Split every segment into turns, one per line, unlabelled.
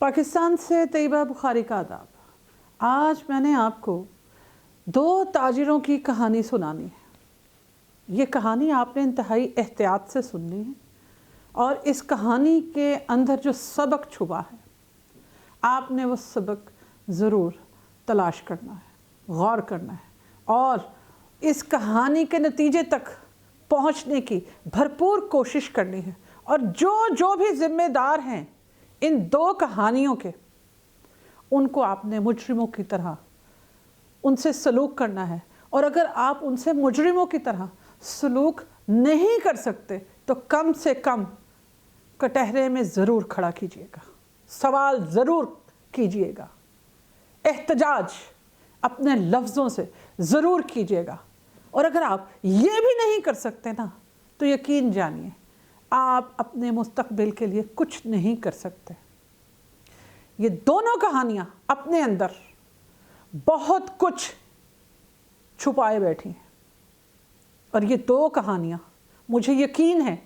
पाकिस्तान से तैयबा बुखारी का आदाब। आज मैंने आपको दो ताजिरों की कहानी सुनानी है। ये कहानी आपने इंतहाई एहतियात से सुननी है और इस कहानी के अंदर जो सबक छुपा है आपने वो सबक ज़रूर तलाश करना है, गौर करना है और इस कहानी के नतीजे तक पहुंचने की भरपूर कोशिश करनी है। और जो भी ज़िम्मेदार हैं इन दो कहानियों के, उनको आपने मुजरिमों की तरह उनसे सलूक करना है। और अगर आप उनसे मुजरिमों की तरह सलूक नहीं कर सकते तो कम से कम कटहरे में ज़रूर खड़ा कीजिएगा, सवाल ज़रूर कीजिएगा, एहतजाज अपने लफ्ज़ों से ज़रूर कीजिएगा। और अगर आप ये भी नहीं कर सकते ना, तो यकीन जानिए आप अपने मुस्तकबिल के लिए कुछ नहीं कर सकते। ये दोनों कहानियाँ अपने अंदर बहुत कुछ छुपाए बैठी हैं और ये दो कहानियाँ मुझे यकीन है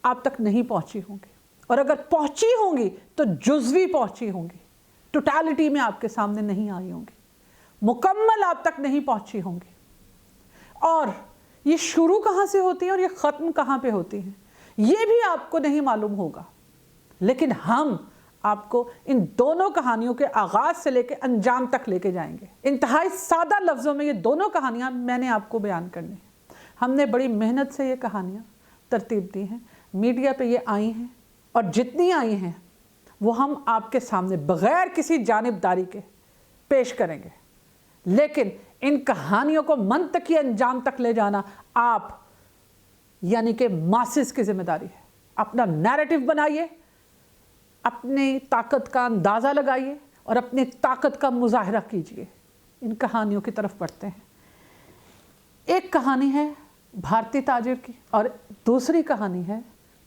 आप तक नहीं पहुँची होंगी, और अगर पहुँची होंगी तो जुज़वी पहुँची होंगी, टोटलिटी में आपके सामने नहीं आई होंगी, मुकम्मल आप तक नहीं पहुँची होंगी। और ये शुरू कहाँ से होती है और ये ख़त्म कहाँ पे होती हैं ये भी आपको नहीं मालूम होगा, लेकिन हम आपको इन दोनों कहानियों के आगाज़ से लेकर अंजाम तक लेके जाएंगे। इंतहाई सादा लफ्ज़ों में ये दोनों कहानियाँ मैंने आपको बयान करनी है। हमने बड़ी मेहनत से ये कहानियाँ तरतीब दी हैं, मीडिया पे ये आई हैं और जितनी आई हैं वो हम आपके सामने बग़ैर किसी जानिबदारी के पेश करेंगे। लेकिन इन कहानियों को मंतकी अंजाम तक ले जाना आप यानी कि मासिस की जिम्मेदारी है। अपना नैरेटिव बनाइए, अपनी ताकत का अंदाज़ा लगाइए और अपनी ताकत का मुजाहरा कीजिए। इन कहानियों की तरफ बढ़ते हैं। एक कहानी है भारतीय ताजिर की और दूसरी कहानी है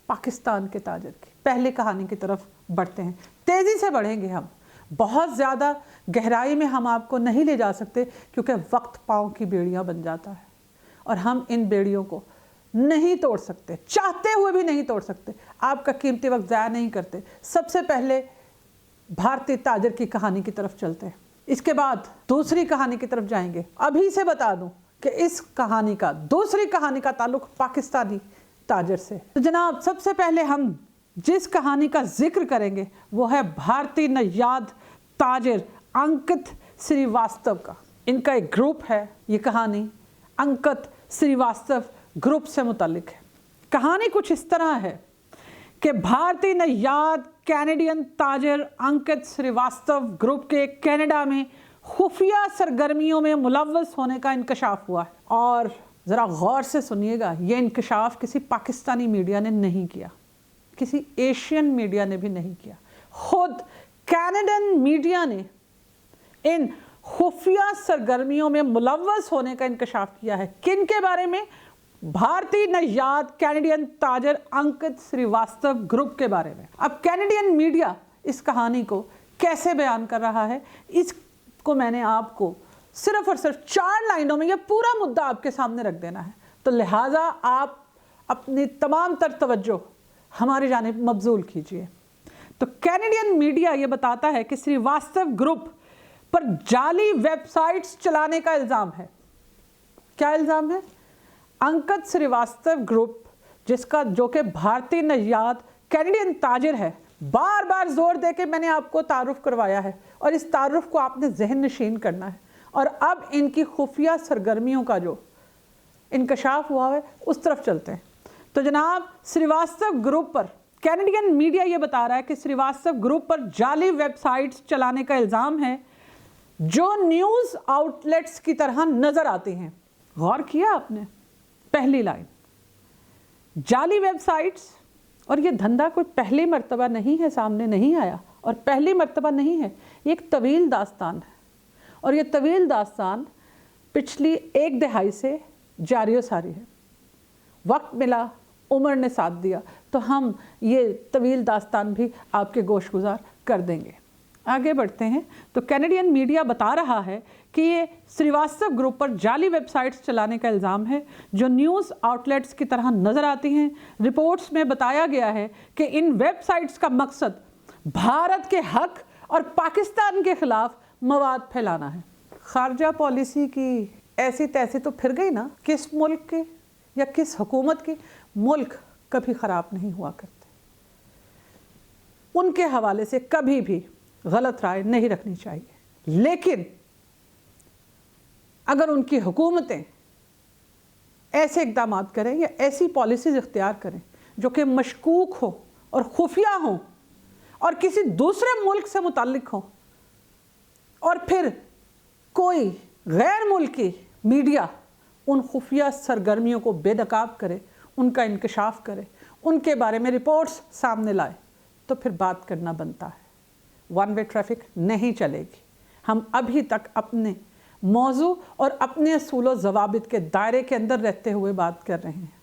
पाकिस्तान के ताजिर की। पहली कहानी की तरफ बढ़ते हैं, तेज़ी से बढ़ेंगे हम, बहुत ज़्यादा गहराई में हम आपको नहीं ले जा सकते क्योंकि वक्त पाँव की बेड़ियाँ बन जाता है और हम इन बेड़ियों को नहीं तोड़ सकते, चाहते हुए भी नहीं तोड़ सकते। आपका कीमती वक्त ज़ाया नहीं करते। सबसे पहले भारतीय ताजिर की कहानी की तरफ चलते हैं, इसके बाद दूसरी कहानी की तरफ जाएंगे। अभी से बता दूं कि इस कहानी का, दूसरी कहानी का ताल्लुक़ पाकिस्तानी ताजिर से। तो जनाब, सबसे पहले हम जिस कहानी का जिक्र करेंगे वो है भारतीय नयाद ताजिर अंकित श्रीवास्तव का। इनका एक ग्रुप है। ये कहानी अंकित श्रीवास्तव ग्रुप से मुतालिक है। कहानी कुछ इस तरह है कि भारतीय नयाद कैनेडियन ताजिर अंकित श्रीवास्तव ग्रुप के कनाडा में खुफिया सरगर्मियों में मुलव्वस होने का इंकशाफ हुआ है। और ज़रा गौर से सुनिएगा, ये इंकशाफ किसी पाकिस्तानी मीडिया ने नहीं किया, किसी एशियन मीडिया ने भी नहीं किया, खुद कैनेडियन मीडिया ने इन खुफिया सरगर्मियों में मुलव्वस होने का इंकशाफ किया है। किन के बारे में? भारतीय नयाद कैनेडियन ताजिर अंकित श्रीवास्तव ग्रुप के बारे में। अब कैनेडियन मीडिया इस कहानी को कैसे बयान कर रहा है, इसको मैंने आपको सिर्फ और सिर्फ 4 लाइनों में यह पूरा मुद्दा आपके सामने रख देना है। तो लिहाजा आप अपनी तमाम तर तवज्जो हमारी जानिब मबजूल कीजिए। तो कैनेडियन मीडिया ये बताता है कि श्रीवास्तव ग्रुप पर जाली वेबसाइट्स चलाने का इल्ज़ाम है। क्या इल्ज़ाम है? अंकित श्रीवास्तव ग्रुप, जिसका जो कि भारतीय नयाद कैनेडियन ताजिर है, बार बार जोर दे के मैंने आपको तारुफ करवाया है और इस तारुफ को आपने जहन नशीन करना है। और अब इनकी खुफिया सरगर्मियों का जो इंकशाफ हुआ है उस तरफ चलते हैं। तो जनाब, श्रीवास्तव ग्रुप पर कैनेडियन मीडिया ये बता रहा है कि श्रीवास्तव ग्रुप पर जाली वेबसाइट्स चलाने का इल्ज़ाम है जो न्यूज़ आउटलेट्स की तरह नज़र आती हैं। गौर किया आपने? पहली लाइन, जाली वेबसाइट्स। और ये धंधा कोई पहली मर्तबा नहीं है, सामने नहीं आया और पहली मर्तबा नहीं है। ये एक तवील दास्तान है और ये तवील दास्तान पिछली 1 दहाई से जारी व सारी है। वक्त मिला, उम्र ने साथ दिया तो हम ये तवील दास्तान भी आपके गोश गुजार कर देंगे। आगे बढ़ते हैं। तो कैनेडियन मीडिया बता रहा है कि ये श्रीवास्तव ग्रुप पर जाली वेबसाइट्स चलाने का इल्ज़ाम है जो न्यूज़ आउटलेट्स की तरह नज़र आती हैं। रिपोर्ट्स में बताया गया है कि इन वेबसाइट्स का मकसद भारत के हक और पाकिस्तान के खिलाफ मवाद फैलाना है। खारजा पॉलिसी की ऐसी तैसी तो फिर गई ना, किस मुल्क की या किस हुकूमत की? मुल्क कभी ख़राब नहीं हुआ करते, उनके हवाले से कभी भी गलत राय नहीं रखनी चाहिए। लेकिन अगर उनकी हुकूमतें ऐसे इक़दाम करें या ऐसी पॉलिसीज़ इख्तियार करें जो कि मशकूक हो और खुफिया हो और किसी दूसरे मुल्क से मुताल्लिक हो, और फिर कोई गैर मुल्की मीडिया उन खुफिया सरगर्मियों को बेनकाब करे, उनका इंकशाफ करे, उनके बारे में रिपोर्ट्स सामने लाए, तो फिर बात करना बनता है। वन वे ट्रैफिक नहीं चलेगी। हम अभी तक अपने मौजू और अपने असूल व ज़वाबित के दायरे के अंदर रहते हुए बात कर रहे हैं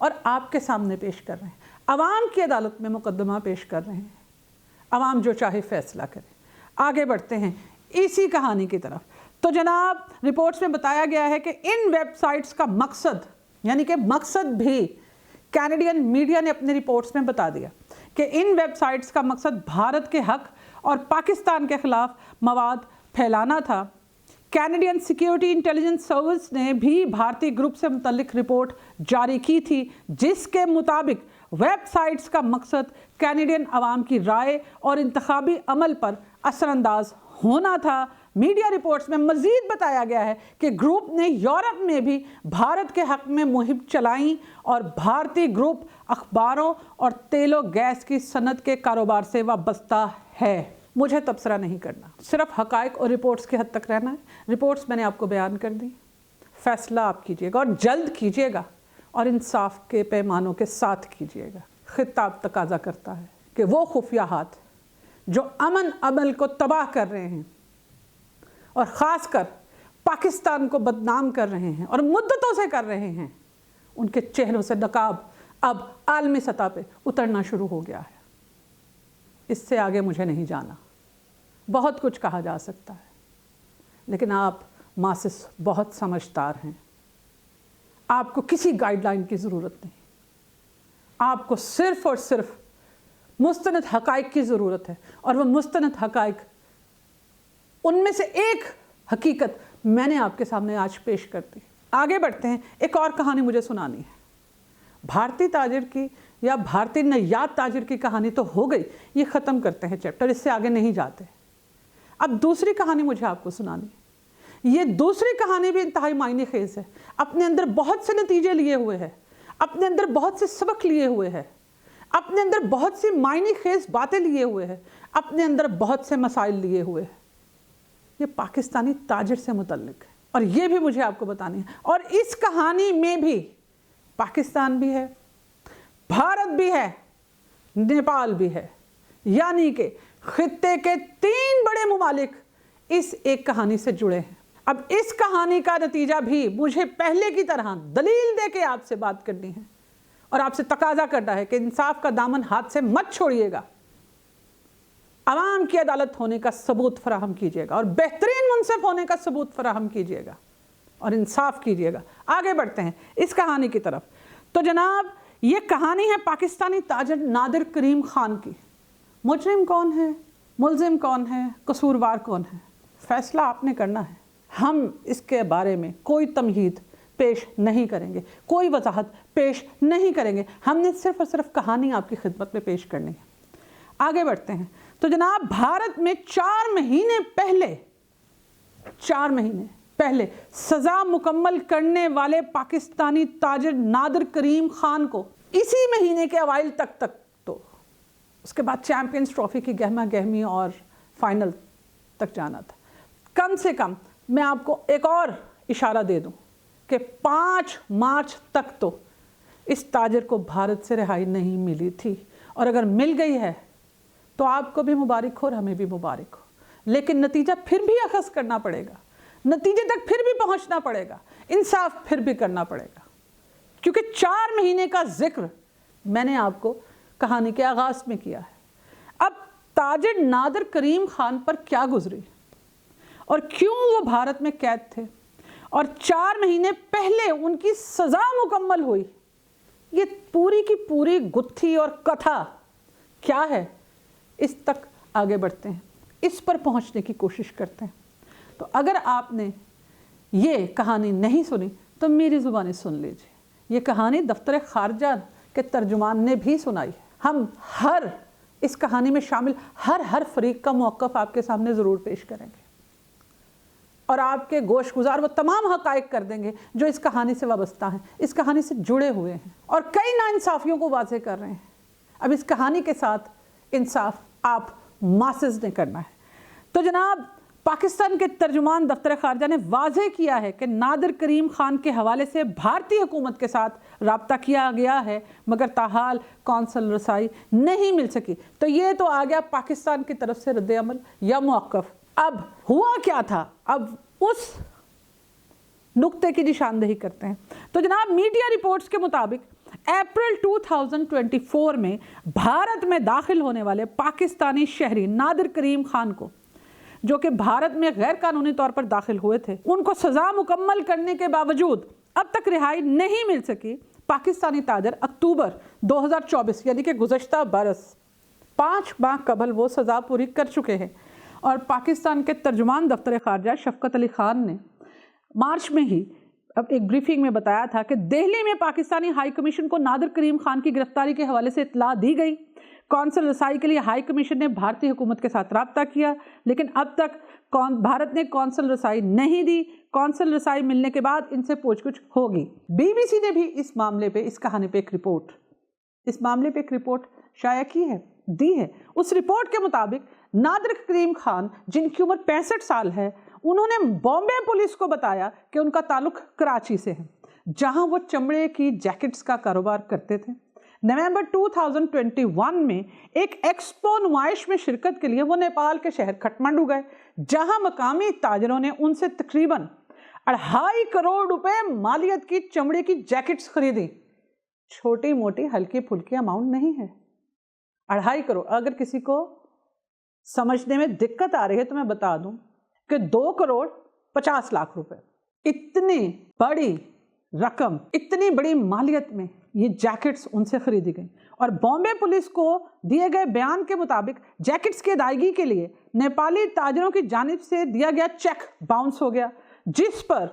और आपके सामने पेश कर रहे हैं। अवाम की अदालत में मुकदमा पेश कर रहे हैं, अवाम जो चाहे फैसला करे। आगे बढ़ते हैं इसी कहानी की तरफ। तो जनाब, रिपोर्ट्स में बताया गया है कि इन वेबसाइट्स का मकसद, यानी कि मकसद भी कैनेडियन मीडिया ने अपने रिपोर्ट्स में बता दिया कि इन वेबसाइट्स का मकसद भारत के हक और पाकिस्तान के खिलाफ मवाद फैलाना था। कैनेडियन सिक्योरिटी इंटेलिजेंस सर्विस ने भी भारतीय ग्रुप से मुतल्लिक रिपोर्ट जारी की थी, जिसके मुताबिक वेबसाइट्स का मकसद कैनेडियन अवाम की राय और इंतखाबी अमल पर असरअंदाज होना था। मीडिया रिपोर्ट्स में मज़ीद बताया गया है कि ग्रुप ने यूरोप में भी भारत के हक़ में मुहिम चलाई और भारतीय ग्रुप अखबारों और तेलो गैस की सनत के कारोबार से वाबस्ता है। मुझे तबसरा नहीं करना, सिर्फ हक़ाइक़ और रिपोर्ट्स की हद तक रहना है। रिपोर्ट्स मैंने आपको बयान कर दी, फ़ैसला आप कीजिएगा और जल्द कीजिएगा और इंसाफ के पैमानों के साथ कीजिएगा। खिताब तकाजा करता है कि वो खुफिया हाथ जो अमन अमल को तबाह कर रहे हैं और ख़ासकर पाकिस्तान को बदनाम कर रहे हैं और मुद्दतों से कर रहे हैं, उनके चेहरों से नकाब अब आलमी सतह पे उतरना शुरू हो गया है। इससे आगे मुझे नहीं जाना। बहुत कुछ कहा जा सकता है, लेकिन आप मासिस बहुत समझदार हैं। आपको किसी गाइडलाइन की ज़रूरत नहीं, आपको सिर्फ़ और सिर्फ मुस्तनद हक़ाइक़ की ज़रूरत है। और वह मुस्तनद हक़ाइक़, उनमें से एक हकीकत मैंने आपके सामने आज पेश कर दी। आगे बढ़ते हैं, एक और कहानी मुझे सुनानी है। भारतीय ताजिर की या भारतीय नय्याद ताजिर की कहानी तो हो गई, ये ख़त्म करते हैं चैप्टर, इससे आगे नहीं जाते। अब दूसरी कहानी मुझे आपको सुनानी है। ये दूसरी कहानी भी इंतहाई मायने खेज़ है, अपने अंदर बहुत से नतीजे लिए हुए है, अपने अंदर बहुत से सबक लिए हुए है, अपने अंदर बहुत सी मायने खेज़ बातें लिए हुए है, अपने अंदर बहुत से मसाइल लिए हुए है। ये पाकिस्तानी ताजिर से मुतल्लिक है और ये भी मुझे आपको बतानी है। और इस कहानी में भी पाकिस्तान भी है, भारत भी है, नेपाल भी है, यानी कि खित्ते के 3 बड़े मुमालिक इस एक कहानी से जुड़े हैं। अब इस कहानी का नतीजा भी मुझे पहले की तरह दलील दे के आपसे बात करनी है और आपसे तकाजा करना है कि इंसाफ का दामन हाथ से मत छोड़िएगा, अवाम की अदालत होने का सबूत फराहम कीजिएगा और बेहतरीन मुंसिफ होने का सबूत फराहम कीजिएगा और इंसाफ कीजिएगा। आगे बढ़ते हैं इस कहानी की तरफ। तो जनाब, ये कहानी है पाकिस्तानी ताजिर नादिर करीम खान की। मुजरिम कौन है, मुलजिम कौन है, कसूरवार कौन है, फैसला आपने करना है। हम इसके बारे में कोई तमहीद पेश नहीं करेंगे, कोई वजाहत पेश नहीं करेंगे। हमने सिर्फ और सिर्फ कहानी आपकी खिदमत में पेश करनी है। आगे बढ़ते हैं। तो जनाब, भारत में 4 महीने पहले सज़ा मुकम्मल करने वाले पाकिस्तानी ताजिर नादिर करीम खान को इसी महीने के अवाइल तक तो उसके बाद चैम्पियंस ट्रॉफी की गहमा गहमी और फाइनल तक जाना था। कम से कम मैं आपको एक और इशारा दे दूं कि 5 मार्च तक तो इस ताजिर को भारत से रिहाई नहीं मिली थी, और अगर मिल गई है तो आपको भी मुबारक हो और हमें भी मुबारक हो। लेकिन नतीजा फिर भी अखज़ करना पड़ेगा, नतीजे तक फिर भी पहुंचना पड़ेगा, इंसाफ फिर भी करना पड़ेगा, क्योंकि 4 महीने का जिक्र मैंने आपको कहानी के आगाज़ में किया है। अब ताजिर नादिर करीम खान पर क्या गुजरी और क्यों वो भारत में कैद थे और 4 महीने पहले उनकी सज़ा मुकम्मल हुई, ये पूरी की पूरी गुत्थी और कथा क्या है, اس تک آگے بڑھتے ہیں، اس پر پہنچنے کی کوشش کرتے ہیں۔ تو اگر آپ نے یہ کہانی نہیں سنی تو میری زبانی سن لیجیے۔ یہ کہانی دفتر خارجہ کے ترجمان نے بھی سنائی ہے۔ ہم اس کہانی میں شامل ہر فریق کا موقف آپ کے سامنے ضرور پیش کریں گے، اور آپ کے گوش گزار وہ تمام حقائق کر دیں گے جو اس کہانی سے وابستہ ہیں، اس کہانی سے جڑے ہوئے ہیں، اور کئی ناانصافیوں کو واضح کر رہے ہیں۔ اب اس کہانی کے ساتھ انصاف آپ ماسز نے کرنا ہے۔ تو جناب، پاکستان کے ترجمان دفتر خارجہ نے واضح کیا ہے کہ نادر کریم خان کے حوالے سے بھارتی حکومت کے ساتھ رابطہ کیا گیا ہے، مگر تاحال کونسل رسائی نہیں مل سکی۔ تو یہ تو آ گیا پاکستان کی طرف سے رد عمل یا موقف۔ اب ہوا کیا تھا، اب اس نقطے کی نشاندہی کرتے ہیں۔ تو جناب، میڈیا رپورٹس کے مطابق اپریل 2024 میں بھارت میں داخل ہونے والے پاکستانی شہری نادر کریم خان کو، جو کہ بھارت میں غیر قانونی طور پر داخل ہوئے تھے، ان کو سزا مکمل کرنے کے باوجود اب تک رہائی نہیں مل سکی۔ پاکستانی تاجر اکتوبر 2024 یعنی کہ گزشتہ برس 5 ماہ قبل وہ سزا پوری کر چکے ہیں، اور پاکستان کے ترجمان دفتر خارجہ شفقت علی خان نے مارچ میں ہی اب ایک بریفنگ میں بتایا تھا کہ دہلی میں پاکستانی ہائی کمیشن کو نادر کریم خان کی گرفتاری کے حوالے سے اطلاع دی گئی۔ کونسل رسائی کے لیے ہائی کمیشن نے بھارتی حکومت کے ساتھ رابطہ کیا، لیکن اب تک بھارت نے کونسل رسائی نہیں دی۔ کونسل رسائی ملنے کے بعد ان سے پوچھ گچھ ہوگی۔ بی بی سی نے بھی اس معاملے پہ، اس کہانی پہ اس معاملے پہ ایک رپورٹ شائع دی ہے۔ اس رپورٹ کے مطابق نادر کریم خان، جن کی عمر 65 سال ہے، انہوں نے بامبے پولیس کو بتایا کہ ان کا تعلق کراچی سے ہے، جہاں وہ چمڑے کی جیکٹس کا کاروبار کرتے تھے۔ نومبر 2021 میں ایک ایکسپو نمائش میں شرکت کے لیے وہ نیپال کے شہر کھٹمنڈو گئے، جہاں مقامی تاجروں نے ان سے تقریباً 2.5 کروڑ روپے مالیت کی چمڑے کی جیکٹس خریدی۔ چھوٹی موٹی ہلکی پھلکی اماؤنٹ نہیں ہے، 2.5 کروڑ۔ اگر کسی کو سمجھنے میں دقت آ رہی ہے تو میں بتا دوں کہ 2 کروڑ 50 لاکھ روپے، اتنی بڑی رقم، اتنی بڑی مالیت میں یہ جیکٹس ان سے خریدی گئی۔ اور بامبے پولیس کو دیے گئے بیان کے مطابق جیکٹس کی ادائیگی کے لیے نیپالی تاجروں کی جانب سے دیا گیا چیک باؤنس ہو گیا، جس پر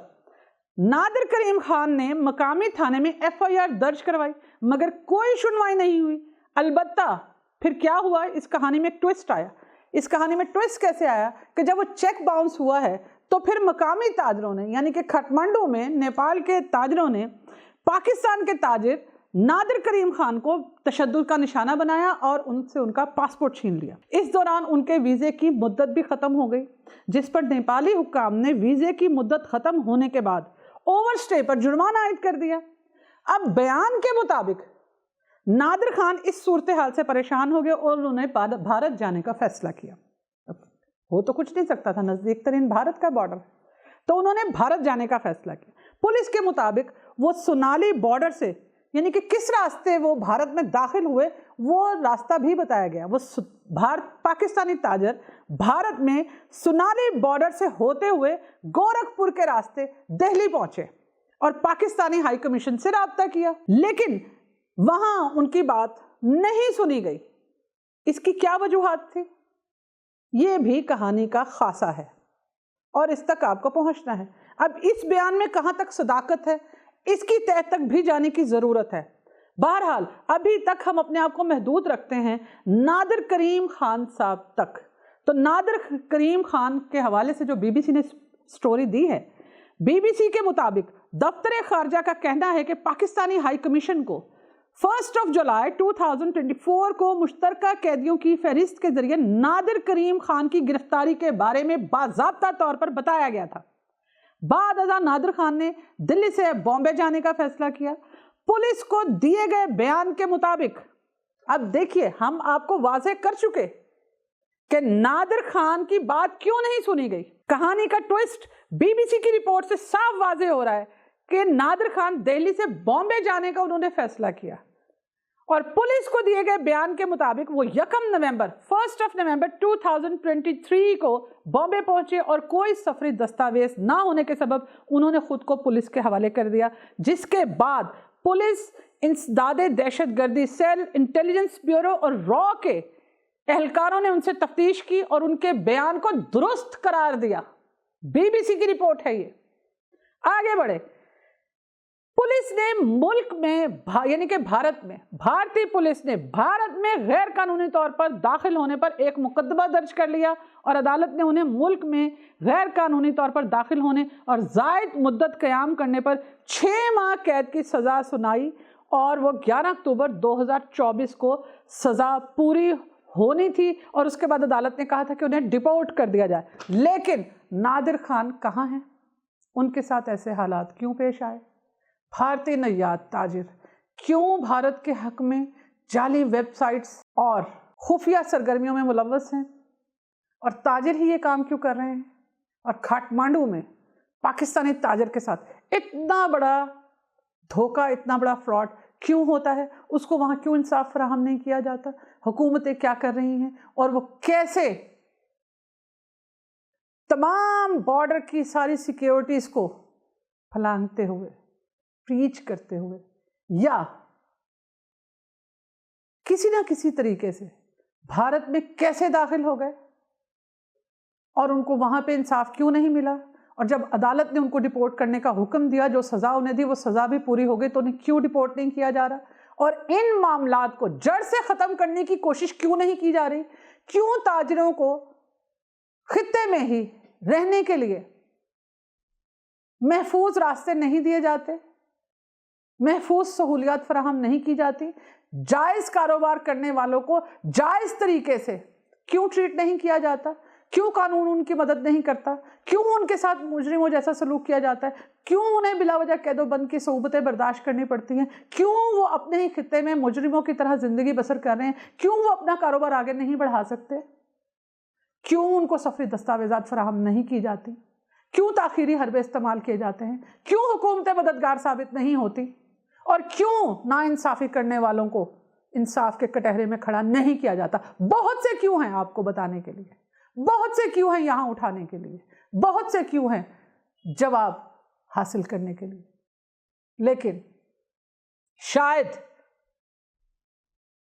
نادر کریم خان نے مقامی تھانے میں FIR درج کروائی، مگر کوئی سنوائی نہیں ہوئی۔ البتہ پھر کیا ہوا، اس کہانی میں ایک ٹوسٹ آیا۔ اس کہانی میں ٹوسٹ کیسے آیا کہ جب وہ چیک باؤنس ہوا ہے تو پھر مقامی تاجروں نے، یعنی کہ کھٹمنڈو میں نیپال کے تاجروں نے پاکستان کے تاجر نادر کریم خان کو تشدد کا نشانہ بنایا اور ان سے ان کا پاسپورٹ چھین لیا۔ اس دوران ان کے ویزے کی مدت بھی ختم ہو گئی، جس پر نیپالی حکام نے ویزے کی مدت ختم ہونے کے بعد اوور سٹے پر جرمانہ عائد کر دیا۔ اب بیان کے مطابق نادر خان اس صورتحال سے پریشان ہو گئے اور انہوں نے بھارت جانے کا فیصلہ کیا۔ وہ تو کچھ نہیں سکتا تھا، نزدیک ترین بھارت کا بارڈر، تو انہوں نے بھارت جانے کا فیصلہ کیا۔ پولیس کے مطابق وہ سونالی بارڈر سے، یعنی کہ کس راستے وہ بھارت میں داخل ہوئے، وہ راستہ بھی بتایا گیا۔ وہ پاکستانی تاجر بھارت میں سونالی بارڈر سے ہوتے ہوئے گورکھپور کے راستے دہلی پہنچے اور پاکستانی ہائی کمیشن سے رابطہ کیا، لیکن وہاں ان کی بات نہیں سنی گئی۔ اس کی کیا وجوہات تھی، یہ بھی کہانی کا خاصہ ہے اور اس تک آپ کو پہنچنا ہے۔ اب اس بیان میں کہاں تک صداقت ہے، اس کی تہہ تک بھی جانے کی ضرورت ہے۔ بہرحال ابھی تک ہم اپنے آپ کو محدود رکھتے ہیں نادر کریم خان صاحب تک۔ تو نادر کریم خان کے حوالے سے جو بی بی سی نے سٹوری دی ہے، بی بی سی کے مطابق دفتر خارجہ کا کہنا ہے کہ پاکستانی ہائی کمیشن کو 1 جولائی 2024 کو مشترکہ قیدیوں کی فہرست کے ذریعے نادر کریم خان کی گرفتاری کے بارے میں باضابطہ طور پر بتایا گیا تھا۔ بعد ازاں نادر خان نے دلی سے بامبے جانے کا فیصلہ کیا۔ پولیس کو دیے گئے بیان کے مطابق، اب دیکھیے ہم آپ کو واضح کر چکے کہ نادر خان کی بات کیوں نہیں سنی گئی۔ کہانی کا ٹوسٹ بی بی سی کی رپورٹ سے صاف واضح ہو رہا ہے کہ نادر خان دہلی سے بامبے جانے کا انہوں نے فیصلہ کیا، اور پولیس کو دیے گئے بیان کے مطابق وہ 1 نومبر 2023 کو بامبے پہنچے اور کوئی سفری دستاویز نہ ہونے کے سبب انہوں نے خود کو پولیس کے حوالے کر دیا، جس کے بعد پولیس انسداد دہشت گردی سیل، انٹیلیجنس بیورو اور را کے اہلکاروں نے ان سے تفتیش کی اور ان کے بیان کو درست قرار دیا. BBC کی رپورٹ ہے یہ. آگے بڑھے. پولیس نے ملک میں یعنی کہ بھارت میں بھارتی پولیس نے بھارت میں غیر قانونی طور پر داخل ہونے پر ایک مقدمہ درج کر لیا اور عدالت نے انہیں ملک میں غیر قانونی طور پر داخل ہونے اور زائد مدت قیام کرنے پر 6 ماہ قید کی سزا سنائی اور وہ 11 اکتوبر 2024 کو سزا پوری ہونی تھی اور اس کے بعد عدالت نے کہا تھا کہ انہیں ڈیپورٹ کر دیا جائے. لیکن نادر خان کہاں ہیں؟ ان کے ساتھ ایسے حالات کیوں پیش آئے؟ بھارتی نیات تاجر کیوں بھارت کے حق میں جعلی ویب سائٹس اور خفیہ سرگرمیوں میں ملوث ہیں؟ اور تاجر ہی یہ کام کیوں کر رہے ہیں؟ اور کھاٹمانڈو میں پاکستانی تاجر کے ساتھ اتنا بڑا دھوکہ، اتنا بڑا فراڈ کیوں ہوتا ہے؟ اس کو وہاں کیوں انصاف فراہم نہیں کیا جاتا؟ حکومتیں کیا کر رہی ہیں اور وہ کیسے تمام بارڈر کی ساری سیکیورٹیز کو پھلانگتے ہوئے، پریچ کرتے ہوئے یا کسی نہ کسی طریقے سے بھارت میں کیسے داخل ہو گئے اور ان کو وہاں پہ انصاف کیوں نہیں ملا؟ اور جب عدالت نے ان کو ڈیپورٹ کرنے کا حکم دیا، جو سزا انہیں دی وہ سزا بھی پوری ہو گئی، تو انہیں کیوں ڈیپورٹ نہیں کیا جا رہا؟ اور ان معاملات کو جڑ سے ختم کرنے کی کوشش کیوں نہیں کی جا رہی؟ کیوں تاجروں کو خطے میں ہی رہنے کے لیے محفوظ راستے نہیں دیے جاتے، محفوظ سہولیات فراہم نہیں کی جاتی؟ جائز کاروبار کرنے والوں کو جائز طریقے سے کیوں ٹریٹ نہیں کیا جاتا؟ کیوں قانون ان کی مدد نہیں کرتا؟ کیوں ان کے ساتھ مجرموں جیسا سلوک کیا جاتا ہے؟ کیوں انہیں بلا وجہ قید و بند کی صعوبتیں برداشت کرنی پڑتی ہیں؟ کیوں وہ اپنے ہی خطے میں مجرموں کی طرح زندگی بسر کر رہے ہیں؟ کیوں وہ اپنا کاروبار آگے نہیں بڑھا سکتے؟ کیوں ان کو سفری دستاویزات فراہم نہیں کی جاتی؟ کیوں تاخیری حربے استعمال کیے جاتے ہیں؟ کیوں حکومتیں مددگار ثابت نہیں ہوتی؟ اور کیوں ناانصافی کرنے والوں کو انصاف کے کٹہرے میں کھڑا نہیں کیا جاتا؟ بہت سے کیوں ہیں آپ کو بتانے کے لیے، بہت سے کیوں ہیں یہاں اٹھانے کے لیے، بہت سے کیوں ہیں جواب حاصل کرنے کے لیے. لیکن شاید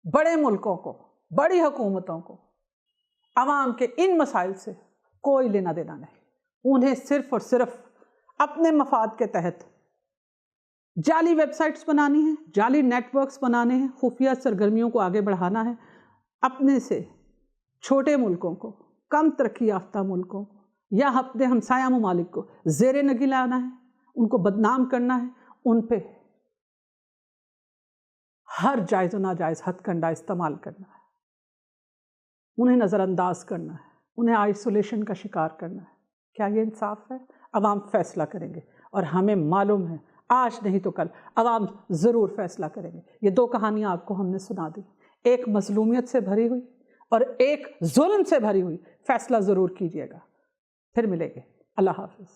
بڑے ملکوں کو، بڑی حکومتوں کو عوام کے ان مسائل سے کوئی لینا دینا نہیں. انہیں صرف اور صرف اپنے مفاد کے تحت جعلی ویب سائٹس بنانی ہیں، جعلی نیٹ ورکس بنانے ہیں، خفیہ سرگرمیوں کو آگے بڑھانا ہے، اپنے سے چھوٹے ملکوں کو، کم ترقی یافتہ ملکوں کو یا اپنے ہمسایہ ممالک کو زیر نگی لانا ہے، ان کو بدنام کرنا ہے، ان پہ ہر جائز و ناجائز ہتھ کنڈا استعمال کرنا ہے، انہیں نظر انداز کرنا ہے، انہیں آئسولیشن کا شکار کرنا ہے. کیا یہ انصاف ہے؟ عوام فیصلہ کریں گے اور ہمیں معلوم ہے آج نہیں تو کل عوام ضرور فیصلہ کریں گے. یہ 2 کہانیاں آپ کو ہم نے سنا دی، ایک مظلومیت سے بھری ہوئی اور ایک ظلم سے بھری ہوئی. فیصلہ ضرور کیجیے گا. پھر ملیں گے. اللہ حافظ.